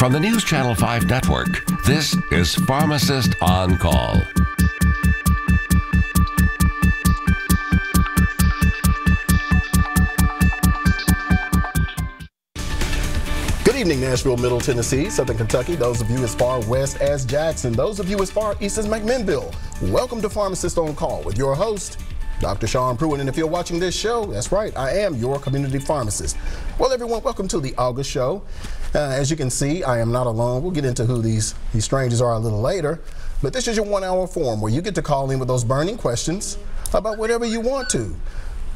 From the News Channel 5 network, this is Pharmacist on Call. Good evening, Nashville, Middle Tennessee, Southern Kentucky, those of you as far west as Jackson, those of you as far east as McMinnville. Welcome to Pharmacist on Call with your host, Dr. Sean Pruitt. And if you're watching this show, that's right, I am your community pharmacist. Well, everyone, welcome to the August show. As you can see, I am not alone. We'll get into who these strangers are a little later. But this is your 1 hour forum where you get to call in with those burning questions about whatever you want to.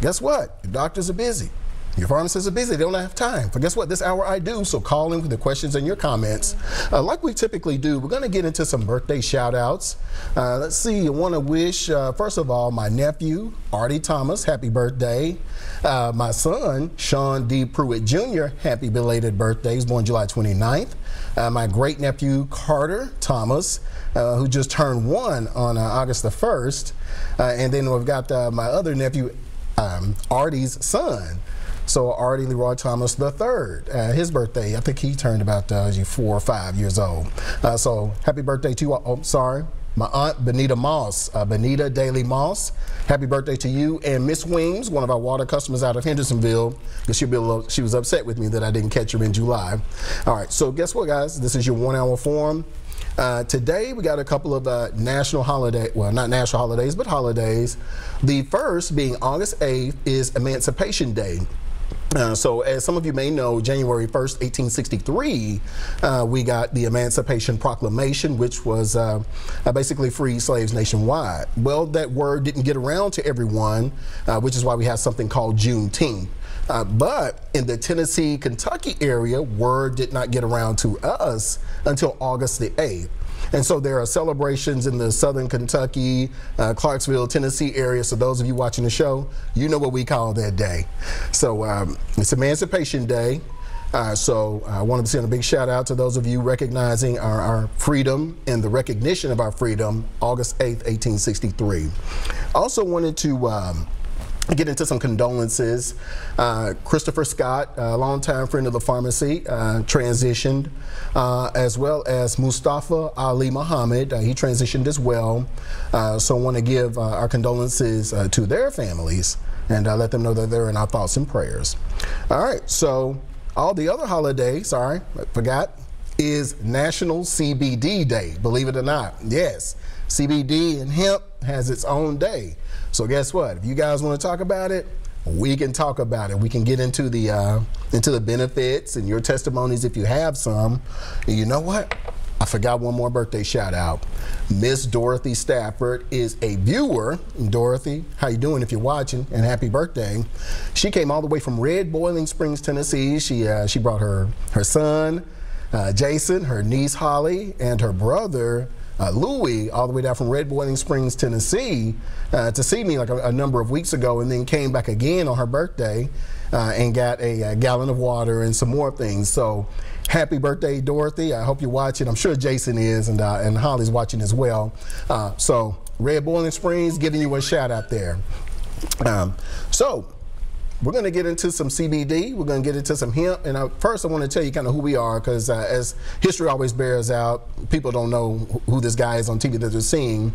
Guess what? Your doctors are busy. Your pharmacists are busy. They don't have time. But guess what? This hour I do. So call in with the questions and your comments. Like we typically do, we're going to get into some birthday shout outs. Let's see. I want to wish, first of all, my nephew, Artie Thomas, happy birthday. My son, Sean D. Pruitt Jr., happy belated birthday. He's born July 29th. My great nephew, Carter Thomas, who just turned 1 on August the 1st. And then we've got my other nephew, Artie's son. So Artie Leroy Thomas III, his birthday, I think he turned about 4 or 5 years old. So happy birthday to you. Oh, sorry. My aunt, Benita Moss, Benita Daly Moss. Happy birthday to you. And Miss Weems, one of our water customers out of Hendersonville, because she was upset with me that I didn't catch her in July. All right, so guess what, guys? This is your 1 hour forum. Today we got a couple of national holidays, well, not national holidays, but holidays. The first being August 8th is Emancipation Day. So as some of you may know, January 1st, 1863, we got the Emancipation Proclamation, which was basically freed slaves nationwide. Well, that word didn't get around to everyone, which is why we have something called Juneteenth. But in the Tennessee, Kentucky area, word did not get around to us until August the 8th. And so there are celebrations in the Southern Kentucky, Clarksville, Tennessee area. So those of you watching the show, you know what we call that day. So it's Emancipation Day. So I wanted to send a big shout out to those of you recognizing our freedom and the recognition of our freedom, August 8th, 1863. Also wanted to get into some condolences. Christopher Scott, a longtime friend of the pharmacy, transitioned, as well as Mustafa Ali Muhammad. He transitioned as well. So I want to give our condolences to their families and let them know that they're in our thoughts and prayers. All right, so all the other holidays, sorry, I forgot, is National CBD Day, believe it or not. Yes, CBD and hemp has its own day. So guess what? If you guys want to talk about it, we can talk about it. We can get into the benefits and your testimonies if you have some. And you know what? I forgot one more birthday shout out. Miss Dorothy Stafford is a viewer. Dorothy, how you doing if you're watching? And happy birthday. She came all the way from Red Boiling Springs, Tennessee. She brought her son, Jason, her niece Holly, and her brother Louis, all the way down from Red Boiling Springs, Tennessee, to see me like a number of weeks ago, and then came back again on her birthday and got a gallon of water and some more things. So happy birthday, Dorothy. I hope you're watching. I'm sure Jason is, and Holly's watching as well. So Red Boiling Springs, giving you a shout out there. So we're going to get into some CBD. We're going to get into some hemp. And first, I want to tell you kind of who we are, because as history always bears out, people don't know who this guy is on TV that they're seeing.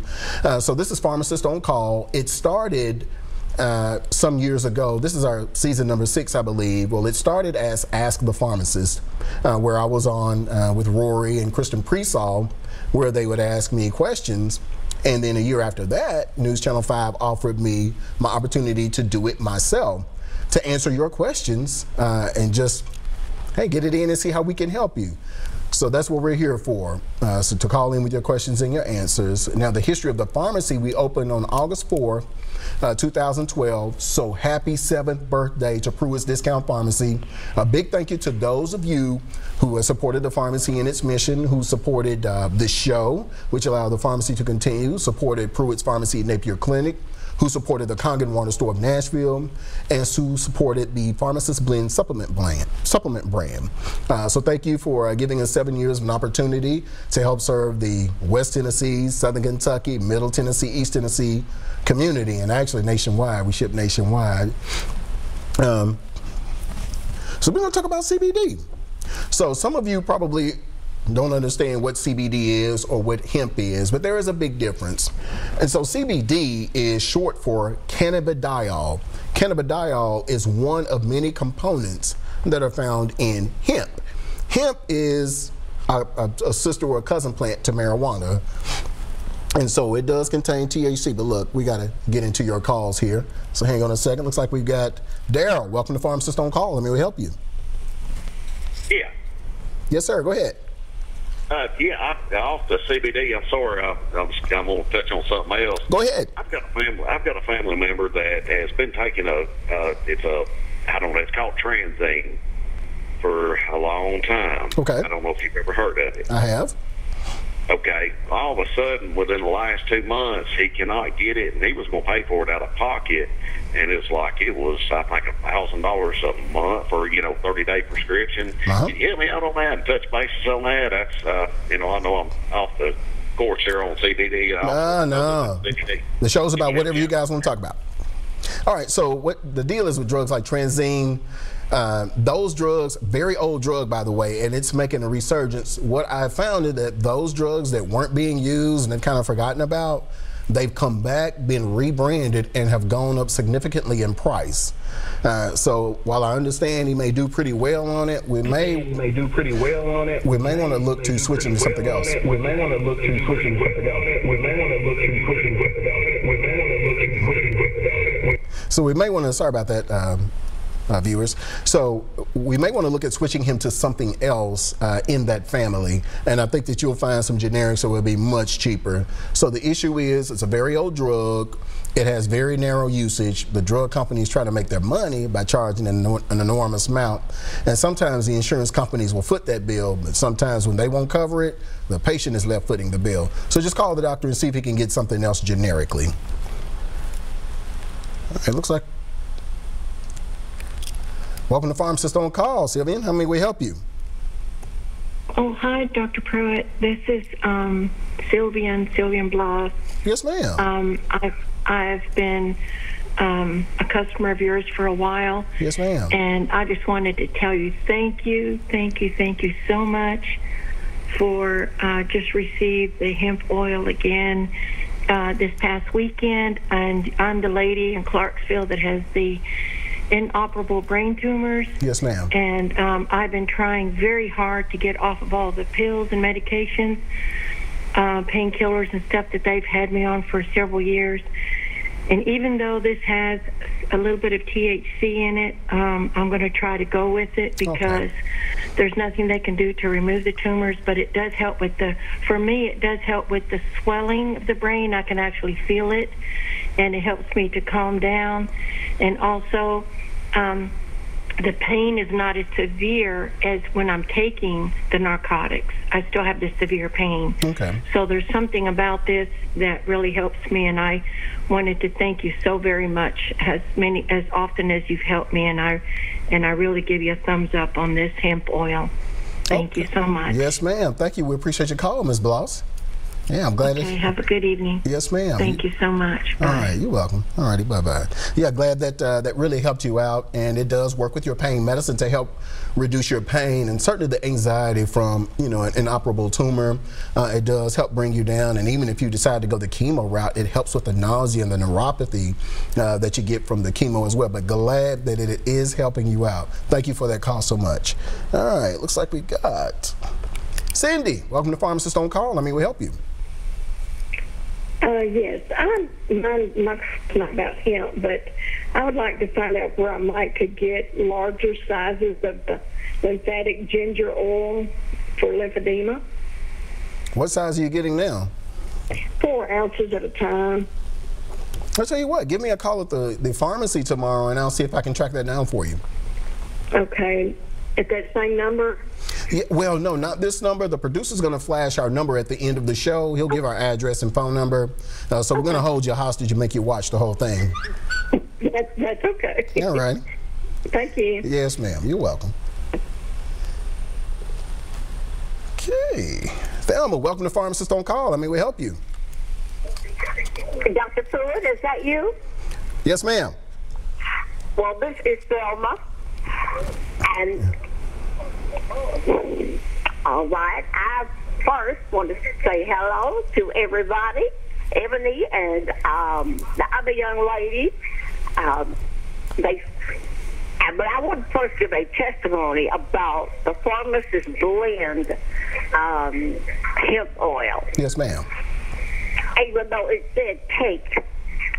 So this is Pharmacist on Call. It started some years ago. This is our season number 6, I believe. Well, it started as Ask the Pharmacist, where I was on with Rory and Kristen Presall, where they would ask me questions. And then a year after that, News Channel 5 offered me my opportunity to do it myself, to answer your questions and just, hey, get it in and see how we can help you. So that's what we're here for, so to call in with your questions and your answers. Now, the history of the pharmacy, we opened on August 4th, 2012. So happy 7th birthday to Pruitt's Discount Pharmacy. A big thank you to those of you who have supported the pharmacy in its mission, who supported this show, which allowed the pharmacy to continue, supported Pruitt's Pharmacy at Napier Clinic, who supported the Kangen Water Store of Nashville, and who supported the Pharmacist Blend supplement brand. So thank you for giving us 7 years of an opportunity to help serve the West Tennessee, Southern Kentucky, Middle Tennessee, East Tennessee community, and actually nationwide. We ship nationwide. So we're going to talk about CBD. So some of you probably don't understand what CBD is or what hemp is, but there is a big difference. And so CBD is short for cannabidiol. Cannabidiol is one of many components that are found in hemp. Hemp is a sister or a cousin plant to marijuana. And so it does contain THC, but look, we got to get into your calls here. So hang on a second. Looks like we've got Daryl. Welcome to Pharmacist on Call. Let me help you. Yeah. Yes, sir. Go ahead. Yeah, off the CBD. I'm sorry, I'm going to touch on something else. Go ahead. I've got a family member that has been taking it's called Transine for a long time. Okay. I don't know if you've ever heard of it. I have. Okay. All of a sudden, within the last 2 months, he cannot get it, and he was going to pay for it out of pocket. And it's like it was, I think, $1,000 a month for 30-day prescription. Can you help me out on that and touch bases on that? That's I know I'm off the course here on CBD. No. The show's about whatever you guys want to talk about. All right. So what the deal is with drugs like Transine. Those drugs, very old drug, by the way, and it's making a resurgence. What I found is that those drugs that weren't being used and kind of forgotten about, they've come back, been rebranded, and have gone up significantly in price. So while I understand he may do pretty well on it, we may want to look to switching to something else. So we may want to, sorry about that, viewers. So we may want to look at switching him to something else in that family, and I think that you'll find some generics that will be much cheaper. So the issue is it's a very old drug. It has very narrow usage. The drug companies try to make their money by charging an enormous amount, and sometimes the insurance companies will foot that bill, but sometimes when they won't cover it, the patient is left footing the bill. So just call the doctor and see if he can get something else generically. It looks like. Welcome to Pharmacist on Call, Sylvian. How may we help you? Oh, hi, Dr. Pruitt. This is Sylvian Bloss. Yes, ma'am. I've been a customer of yours for a while. Yes, ma'am. And I just wanted to tell you thank you so much for just received the hemp oil again this past weekend. And I'm the lady in Clarksville that has the inoperable brain tumors. Yes, ma'am. And I've been trying very hard to get off of all the pills and medications, painkillers and stuff that they've had me on for several years. And even though this has a little bit of THC in it, I'm going to try to go with it because there's nothing they can do to remove the tumors, but it does help with for me, it does help with the swelling of the brain. I can actually feel it, and it helps me to calm down. And also, the pain is not as severe as when I'm taking the narcotics. I still have the severe pain. Okay. So there's something about this that really helps me, and I wanted to thank you so very much as often as you've helped me, and I really give you a thumbs up on this hemp oil. Thank you so much. Yes, ma'am. Thank you. We appreciate your call, Ms. Bloss. Yeah, I'm glad. Okay, have a good evening. Yes, ma'am. Thank you so much. Bye. All right, you're welcome. All righty, bye-bye. Yeah, glad that that really helped you out, and it does work with your pain medicine to help reduce your pain and certainly the anxiety from, an inoperable tumor. It does help bring you down, and even if you decide to go the chemo route, it helps with the nausea and the neuropathy that you get from the chemo as well. But glad that it is helping you out. Thank you for that call so much. All right, looks like we got Cindy. Welcome to Pharmacist on Call. Let me help you. Yes, mine's not about hemp, but I would like to find out where I might could get larger sizes of the lymphatic ginger oil for lymphedema. What size are you getting now? 4 ounces at a time. I'll tell you what, give me a call at the pharmacy tomorrow, and I'll see if I can track that down for you. Okay. At that same number? Yeah, well, no, not this number. The producer's going to flash our number at the end of the show. He'll give our address and phone number. So we're going to hold you hostage and make you watch the whole thing. That's okay. All right. Thank you. Yes, ma'am. You're welcome. Okay. Thelma, welcome to Pharmacist on Call. Let me help you. Dr. Pruitt, is that you? Yes, ma'am. Well, this is Thelma. And All right. I first want to say hello to everybody, Ebony and the other young lady. But I want to first give a testimony about the Pharmacist blend hemp oil. Yes, ma'am. Even though it said take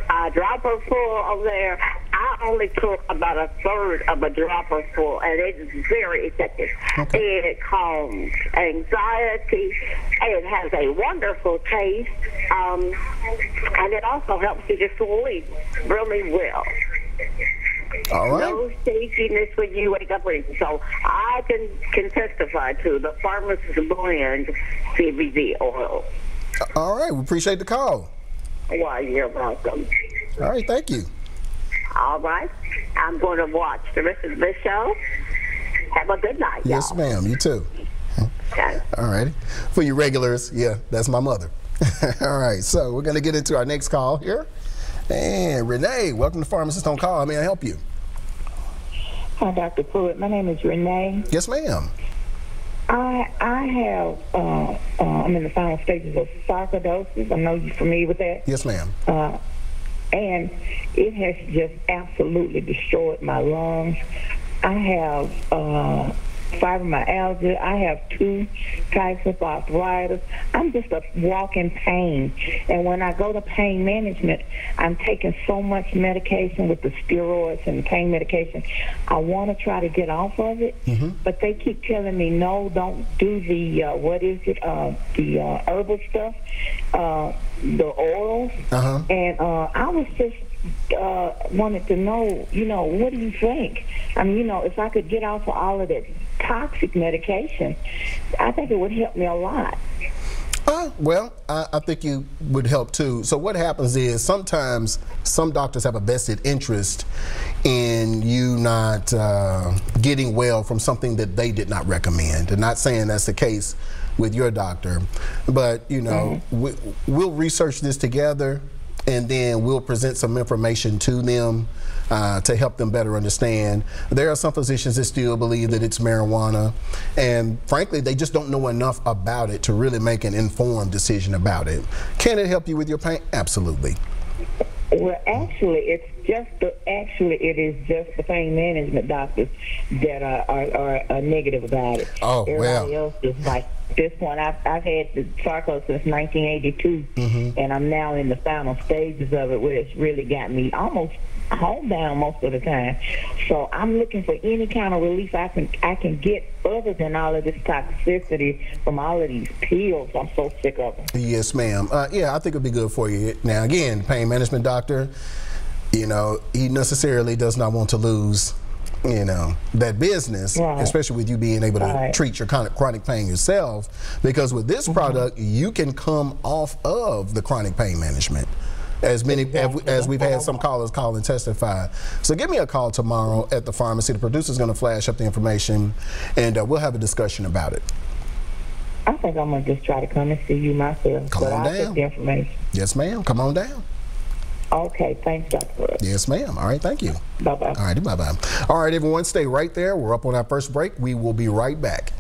a dropper full of there, I only took about a third of a dropper full, and it is very effective. Okay. It calms anxiety. It has a wonderful taste, and it also helps you to sleep really well. All right. No shakiness when you wake up. So I can testify to the Pharmacist blend CBD oil. All right. We appreciate the call. Well, you're welcome. All right. Thank you. All right. I'm going to watch the rest of this show. Have a good night, Yes, y'all. ma'am. You too. Okay. All right. For you regulars, yeah, that's my mother. All right. So we're going to get into our next call here. And Renee, welcome to Pharmacist on Call. How may I help you? Hi, Dr. Pruitt. My name is Renee. Yes, ma'am. I have, I'm in the final stages of sarcoidosis. I know you're familiar with that. Yes, ma'am. And it has just absolutely destroyed my lungs. I have fibromyalgia. I have 2 types of arthritis. I'm just a walking pain. And when I go to pain management, I'm taking so much medication with the steroids and the pain medication. I want to try to get off of it, but they keep telling me, no, don't do the, the herbal stuff, the oils. And I was just wanted to know, what do you think? I mean, if I could get off of all of that toxic medication, I think it would help me a lot. Well, I think you would help too. So what happens is sometimes some doctors have a vested interest in you not getting well from something that they did not recommend. And not saying that's the case with your doctor, but we'll research this together, and then we'll present some information to them to help them better understand. There are some physicians that still believe that it's marijuana, and frankly, they just don't know enough about it to really make an informed decision about it. Can it help you with your pain? Absolutely. Well, actually, it is just the pain management doctors that are negative about it. Oh, Everybody well. else is like this one. I've had the sarcoidosis since 1982, and I'm now in the final stages of it, where it's really got me almost homebound most of the time. So I'm looking for any kind of relief I can get other than all of this toxicity from all of these pills. I'm so sick of them. Yes, ma'am. Yeah, I think it'd be good for you. Now, again, pain management doctor, he necessarily does not want to lose, that business, especially with you being able to treat your chronic pain yourself, because with this product, you can come off of the chronic pain management. As we've had some callers call and testify. So give me a call tomorrow at the pharmacy. The producer's going to flash up the information, and we'll have a discussion about it. I think I'm going to just try to come and see you myself. Come on down. I'll get the information. Yes, ma'am. Come on down. Okay, thanks, Dr. Yes, ma'am. All right, thank you. Bye-bye. All righty, bye-bye. All right, everyone, stay right there. We're up on our first break. We will be right back.